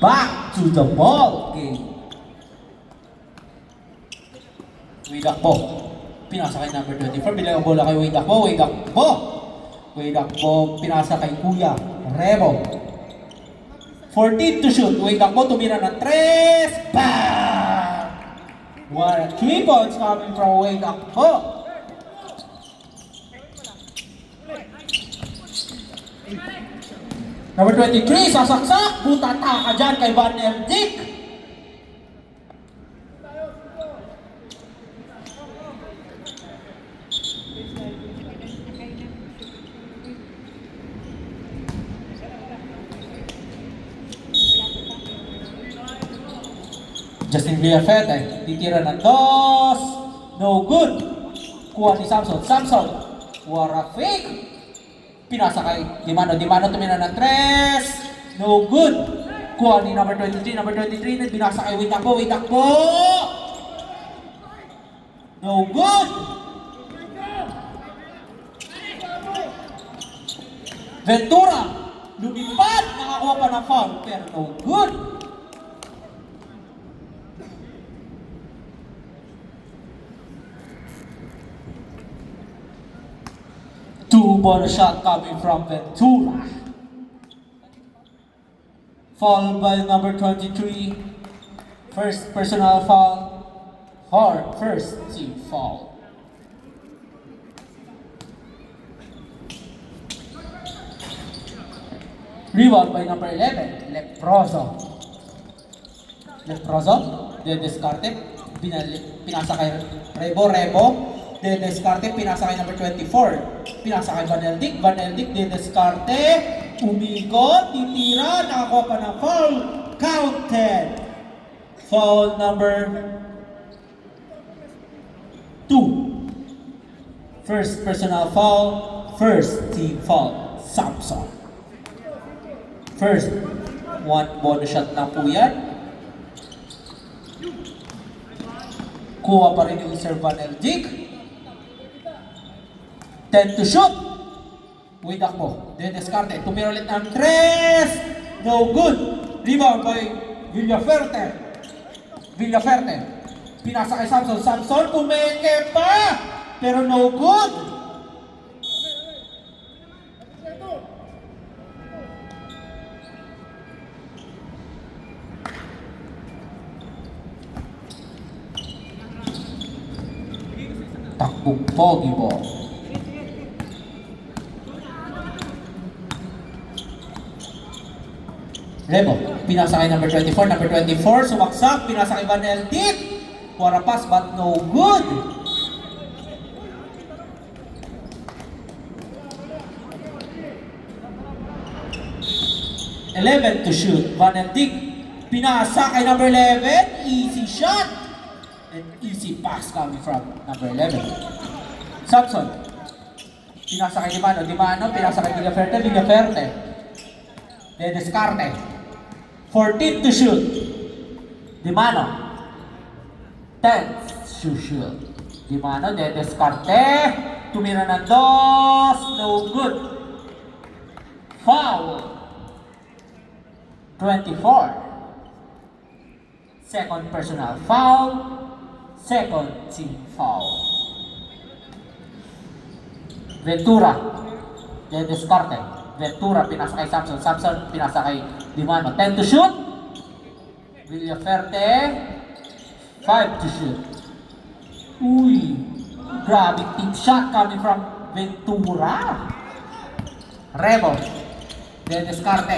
back to the ball game. Widakbo. Pinasa kay number 24. Bilang ang bola kay Widakbo. Widakbo. Pinasa kay Kuya Rebo. 14 to shoot. Widakbo tumira ng 3. Bang! 3 points coming from Widakbo. Number 23, sasaksak. Butata ka dyan kay Van Eldick. Justin Villafete, titira ng 2. No good. Kuha ni Samson. What a fake. Pinasa kay Dimano tumira ng 3. No good. Kuha ni number 23 na binasa kay Widakbo. No good. Ventura, lumipad, nakakuha pa ng foul, pero no good. Two-ball shot coming from Ventura. Foul by number 23. First personal foul. First team foul. Rebound by number 11. Leproso. Descarte. Pinasa kay Rebo. Descarte, pinasa kay number 24. Pinasa kay Van Eldick, Descarte, umikot, titira, nakakuha pa ng foul. Counted. Foul number 2. First personal foul, first team foul. Samson. First, one bonus shot na po yan. Kuha pa rin yung Sir Van Eldick. 10 to shoot. Widakbo. Descarte. Tumira ulit ng 3. No good. Rebound by Villaferte. Pinasa kay Samson. Pumeke pa. Pero no good. Takbong pogi ball. Rebo, pinasa kay number 24, sumaksak, pinasa kay Van Eldick. For a pass but no good. (11 to shoot. Van Eldick, pinasa kay number 11, easy shot. And easy pass coming from number 11. Samson, pinasa kay Dimano, pinasa kay Villaferte. Descarte. 14 to shoot. Dimano. 10 to shoot. Dimano, Descarte. Tumira ng 2. No good. Foul. 24. Second personal foul. Second team foul. Ventura. Descarte. Pinasa kay Samson, pinasa kay Dimano. 10 to shoot. Villaferte. 5 to shoot. Uy, grabe tip shot coming from Ventura. Rebo. Descarte.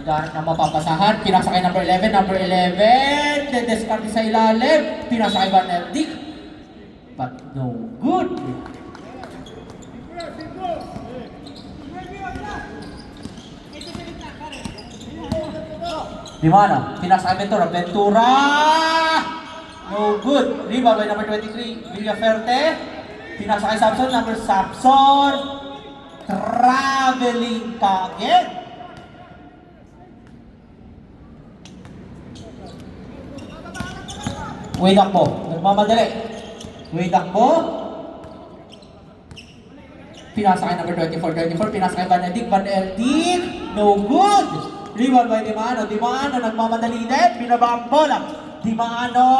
Naghahanap ng mapapasahan. Pinasa kay number 11. Descarte sa ilalim. Pinasa kay Van Eldick. But no good. Dimano, pinasa kay Ventura. No good. Rebound by number 23, Villaferte. Pinasa kay Samson. Traveling ka again. Widakbo, nagmamadali. Pinasa kay number 24, pinasa kay Van Eldick. No good. Rebound by Dimano. Dimano nagmamadali din. Binaba ang bola. Dimano.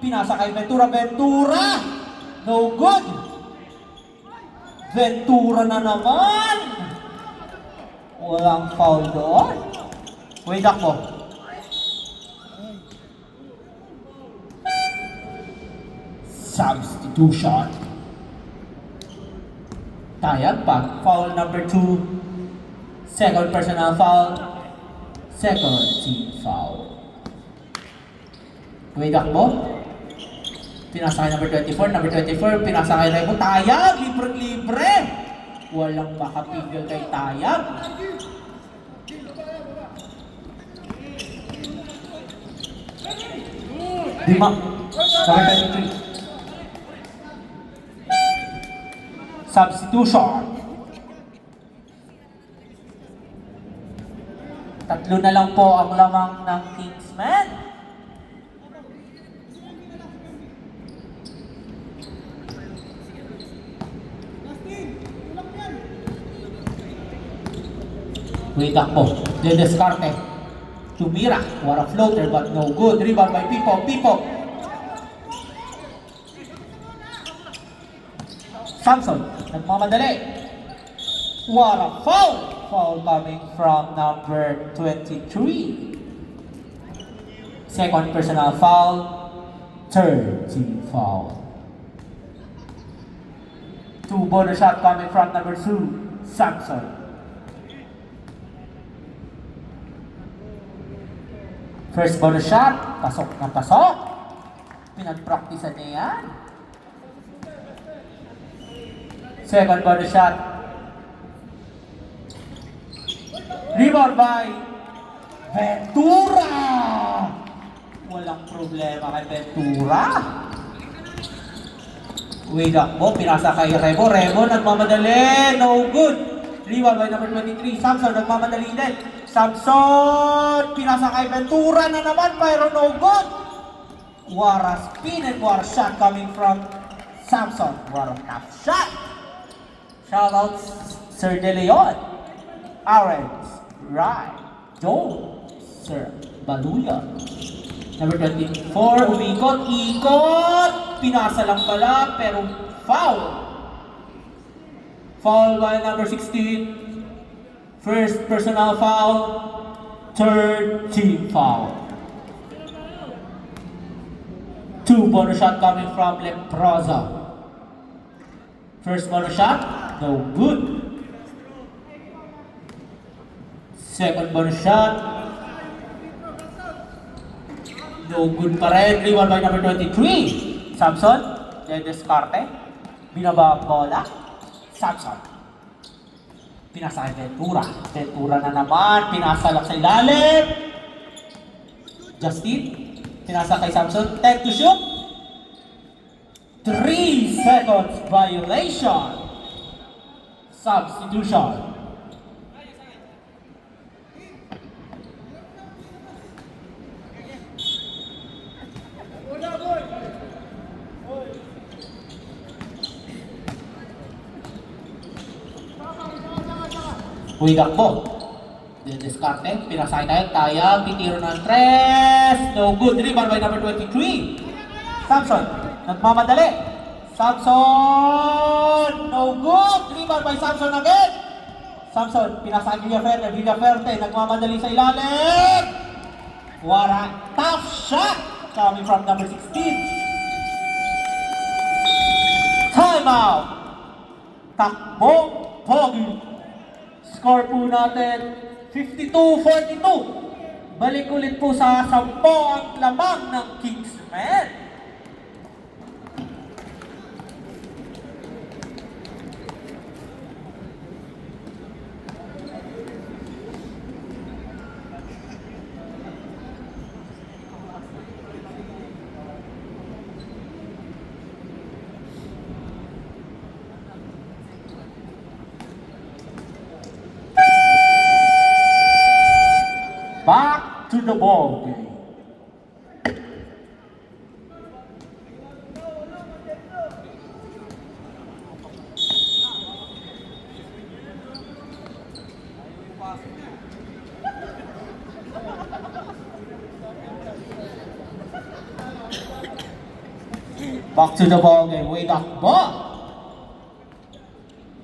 Pinasa kay Ventura. Ventura. No good. Ventura na naman. Walang foul doon. Wait ako. Substitution. Tayag pa. Foul number 2. Second personal foul. Second team foul. Wait ako. Pinasa kay number 24. Number 24. Pinasa kay Remo. Tayag. Libre-libre. Walang makapigil kay Tayag. Number 23. Substitution. Tatlo na lang po ang lamang ng Kingsmen. Wait ako. Dedescarte. Tumira. What a floater but no good. Rebound by Pipo. Pipo. Samson. Nagmamadali. What a foul. Foul coming from number 23. Second personal foul. Third team foul. 2 bonus shot coming from number 2. Samson. First bonus shot, pasok na pasok. Pinag-practicean niya yan. Second bonus shot. Rebound by Ventura. Walang problema kay Ventura. Wait up mo, pinasa kay Remo. Remo nagmamadali, no good. Rebound by number 23. Samson nagmamadali din. Samson, pinasa kay Ventura na naman, pero no good. What a spin and what a shot coming from Samson. What a tough shot. Shout out Sir De Leon. Arends, right. Joe, Sir Baluya. Number 24, umikot. Pinasa lang pala, pero foul. Foul by number 16. First personal foul, third team foul. 2 bonus shot coming from Leprosa. First bonus shot, no good. Second bonus shot, no good pa rin. Rebound by number 23. Samson, Dedescarte. Binaba ang bola. Samson. Pinasa kay Ventura. Ventura na naman. Pinasa lang sa ilalim. Justin. Pinasa kay Samson. 10 to shoot. 3 seconds violation. Substitution. Huwidak po. Dedescarte. Pinasay tayo. Tayag. Titiro ng 3. No good. Rebound by number 23. Samson. Nagmamadali. Samson. No good. Rebound by Samson again. Samson. Pinasay Villaferte. Villaferte. Nagmamadali sa ilalim. What a tough shot coming from number 16. Time out. Takbo. Pogi. Score po natin 52-42. Balik ulit po sa 10 ang lamang ng Kingsmen. Back to the ball game. Back to the ball game. Way back ball.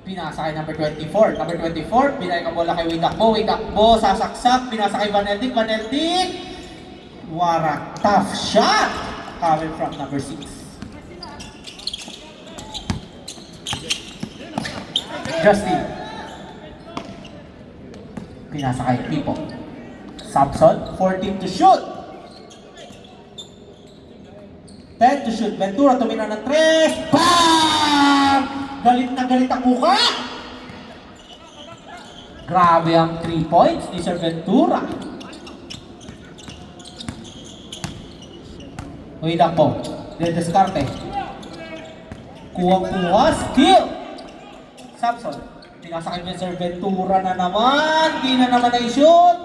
Pinasa kay number 24. Number 24, binay ka bola kay Widakbo. Widakbo, sasaksak. Pinasa kay Vaneldic. Vaneldic. What a tough shot. Coming from number 6. Justin. Pinasa kay Pipo. Samson, 14 to shoot. 10 to shoot. Ventura tumina ng 3. BAM! Galit na galit ang mukha. Grabe ang 3 points ni Sir Ventura. Huwidak po. Dedescarte. Kuha-kuha. Steal. Samson. Pinasa kay Sir Ventura na naman. Di na naman na-shoot.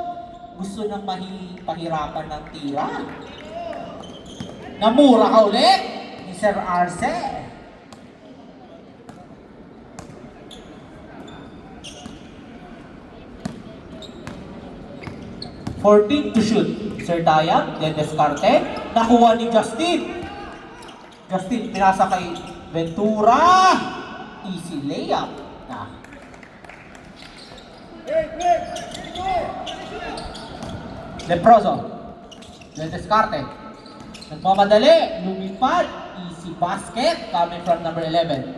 Gusto nang pahirapan ng tira. Namura ka ulit ni Sir Arce. $14 to shoot. Sir Dayang, then Descarte. Nakuha ni Justin. Justin, pinasa kay Ventura. Easy layup. Na. Leproso. Then Descarte. Nagmamadali. Lumipad. Easy basket. Coming from number 11.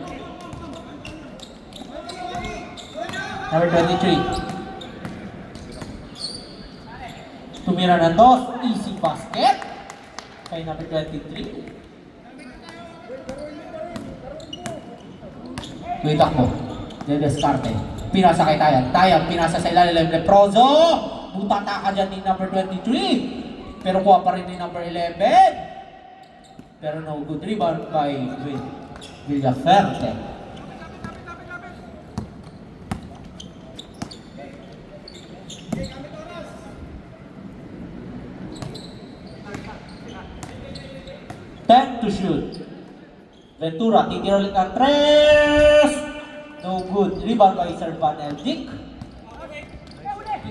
Number 23. Tumira ng 2, easy basket. Kay number 23. Wait ako. Dedescarte. Pinasa kay Tayan. Tayan, pinasa sa ilalim. Leproso! Butata ka dyan ni number 23. Pero kuha pa rin ni number 11. Pero no good rebound by Villaferte. To shoot. Ventura, titira ulit ng 3. No good. Rebound by Sir Vaneldic.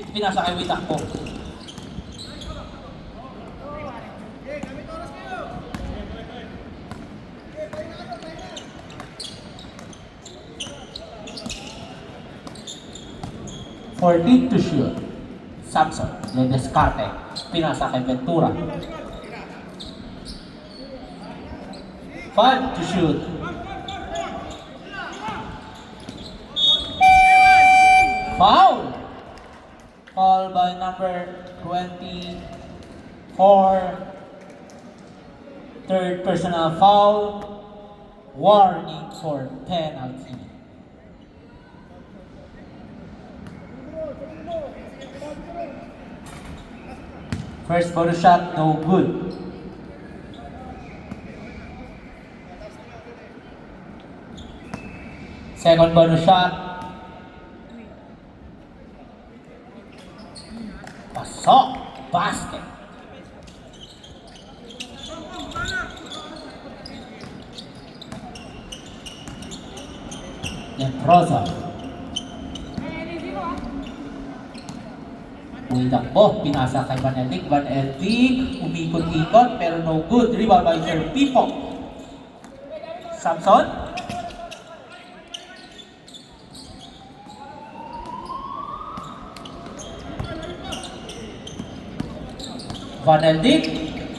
Pinasa kay Witakbo. $14 to shoot. Samson, Dedescarte. Pinasa kay Ventura. 5 to shoot. Foul! Foul by number 24. Third personal foul. Warning for penalty. First bonus shot, no good. Second bonus shot. Pasok. Basket. Leproso. Umitakbo. Pinasa kay Vaneldic. Vaneldic. Umikot-ikot pero no good. Rebound by Sir Pipo. Samson. Vaneldic,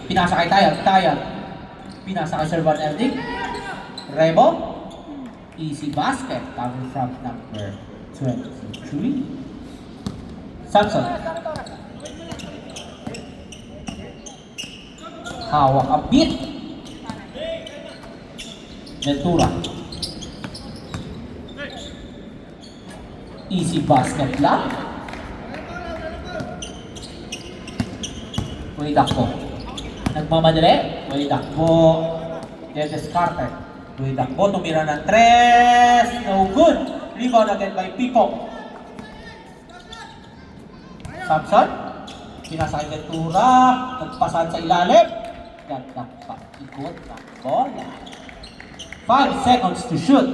pinasa kay Tayan. Tayan, pinasa kay Sir Vaneldic. Rebo, easy basket coming from number 23. Samson. Hawak a bit. Ventura. Easy basket lang. Widakbo. Nagmamadali. Widakbo. Dedescarte. Widakbo. Tumira ng 3. No good. Rebound again by Pipo. Samson. Pinasa kay Ventura. Nagpasan sa ilalim. Gandang pa-ikot ng bola. 5 seconds to shoot.